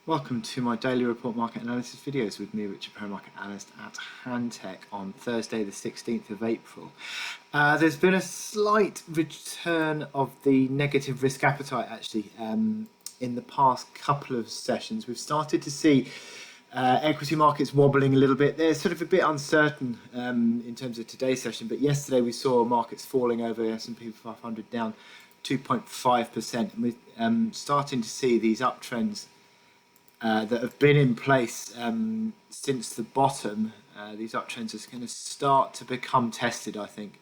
Welcome to my daily report market analysis videos with me, Richard Perry, market analyst at Hantec on Thursday the 16th of April. There's been a slight return of the negative risk appetite actually in the past couple of sessions. We've started to see equity markets wobbling a little bit. They're sort of a bit uncertain in terms of today's session, but yesterday we saw markets falling over S&P 500 down 2.5%, and we're starting to see these uptrends that have been in place since the bottom. These uptrends are going to start to become tested, I think.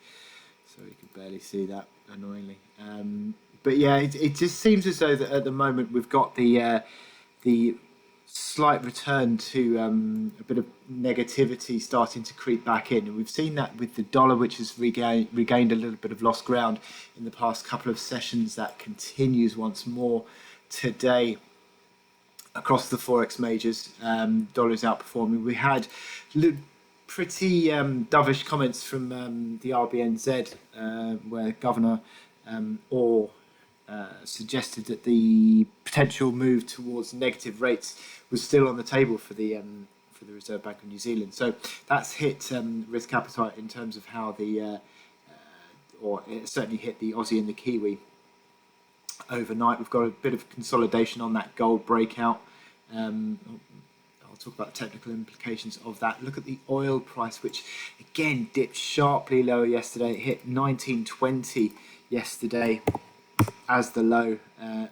So you can barely see that, annoyingly. But yeah, it just seems as though that at the moment we've got the slight return to a bit of negativity starting to creep back in. And we've seen that with the dollar, which has regained a little bit of lost ground in the past couple of sessions. That continues once more today across the forex majors. Dollars outperforming. We had pretty dovish comments from the RBNZ, where Governor Orr suggested that the potential move towards negative rates was still on the table for the Reserve Bank of New Zealand. So that's hit risk appetite in terms of how or it certainly hit the Aussie and the Kiwi overnight. We've got a bit of consolidation on that gold breakout. I'll talk about the technical implications of that. Look at the oil price, which again dipped sharply lower yesterday. It hit 19.20 yesterday as the low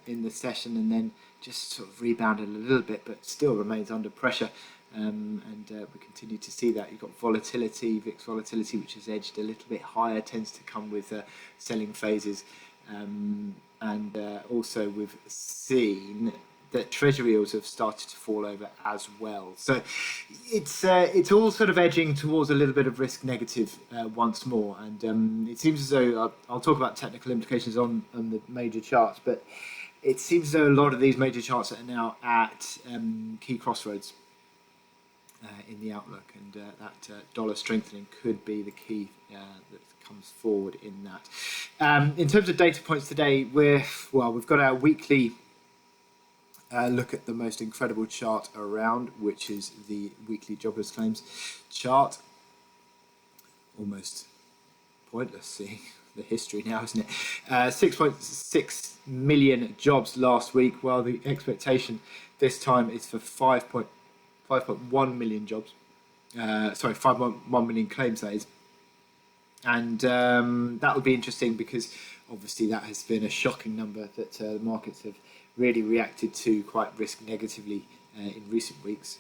in the session, and then just sort of rebounded a little bit, but still remains under pressure. And we continue to see that. You've got volatility, VIX volatility, which has edged a little bit higher, tends to come with selling phases. And also we've seen that treasury yields have started to fall over as well. So it's all sort of edging towards a little bit of risk negative once more. And it seems as though, I'll talk about technical implications on the major charts, but it seems as though a lot of these major charts are now at key crossroads in the outlook, and that dollar strengthening could be the key that comes forward in that. In terms of data points today, we've got our weekly look at the most incredible chart around, which is the weekly jobless claims chart. Almost pointless seeing the history now, isn't it? 6.6 million jobs last week, while the expectation this time is for 5.1 million jobs. 5.1 million claims, that is. And that will be interesting because obviously that has been a shocking number that the markets have really reacted to quite risk negatively in recent weeks.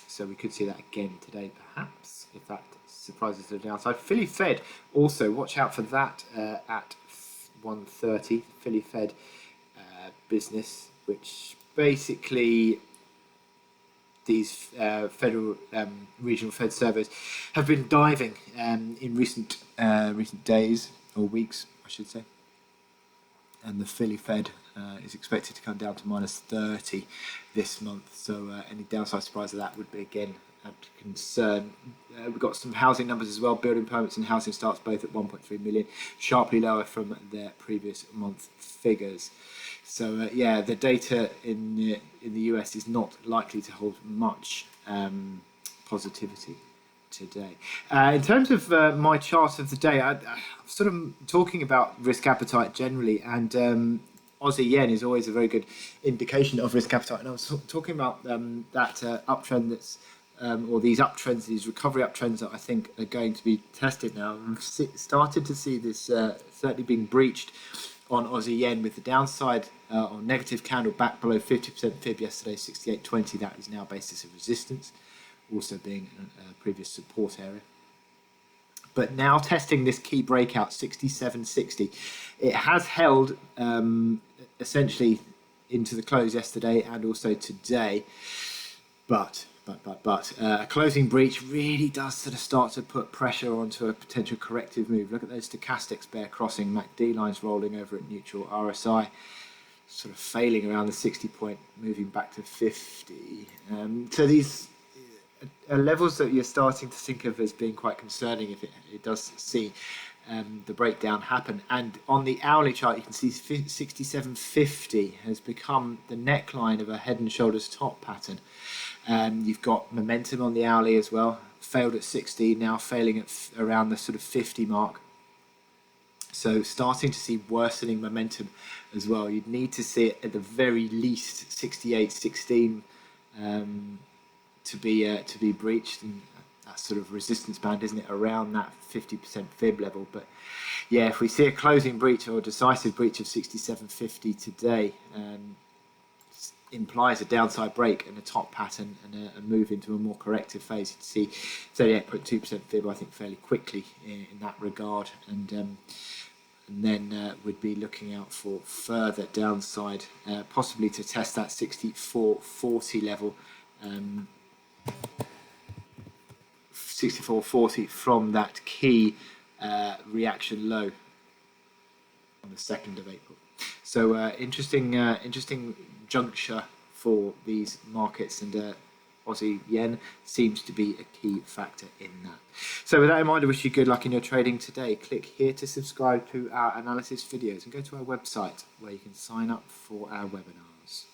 So we could see that again today, perhaps, if that surprises to the downside. Philly Fed also, watch out for that at 1:30. Philly Fed business, which basically these federal regional Fed surveys have been diving in recent days or weeks, I should say. And the Philly Fed is expected to come down to -30 this month. So any downside surprise of that would be again a concern. We've got some housing numbers as well. Building permits and housing starts both at 1.3 million, sharply lower from their previous month figures. So yeah, the data in the US is not likely to hold much positivity today. In terms of my chart of the day, I'm sort of talking about risk appetite generally, and Aussie yen is always a very good indication of risk appetite. And I was talking about that uptrend that's or these uptrends, these recovery uptrends that I think are going to be tested now. I've started to see this certainly being breached on Aussie yen, with the downside on negative candle back below 50% fib yesterday, 68.20. That is now basis of resistance, also being a previous support area. But now testing this key breakout, 67.60. It has held essentially into the close yesterday and also today, but a closing breach really does sort of start to put pressure onto a potential corrective move. Look at those stochastics bear crossing, MACD lines rolling over at neutral, RSI sort of failing around the 60 point, moving back to 50. So these are levels that you're starting to think of as being quite concerning if it does see the breakdown happen. And on the hourly chart, you can see 67.50 has become the neckline of a head and shoulders top pattern. You've got momentum on the hourly as well. Failed at 60, now failing at around the sort of 50 mark. So starting to see worsening momentum as well. You'd need to see it at the very least 68.16 to be breached, and that sort of resistance band, isn't it, around that 50% fib level. But yeah, if we see a closing breach or a decisive breach of 67.50 today, implies a downside break and a top pattern and a move into a more corrective phase. You'd see 38.2% fib, I think, fairly quickly in that regard, and then we'd be looking out for further downside, possibly to test that 64.40 level, 64.40 from that key reaction low on the 2nd of April. So interesting juncture for these markets, and Aussie yen seems to be a key factor in that. So with that in mind, I wish you good luck in your trading today. Click here to subscribe to our analysis videos and go to our website where you can sign up for our webinars.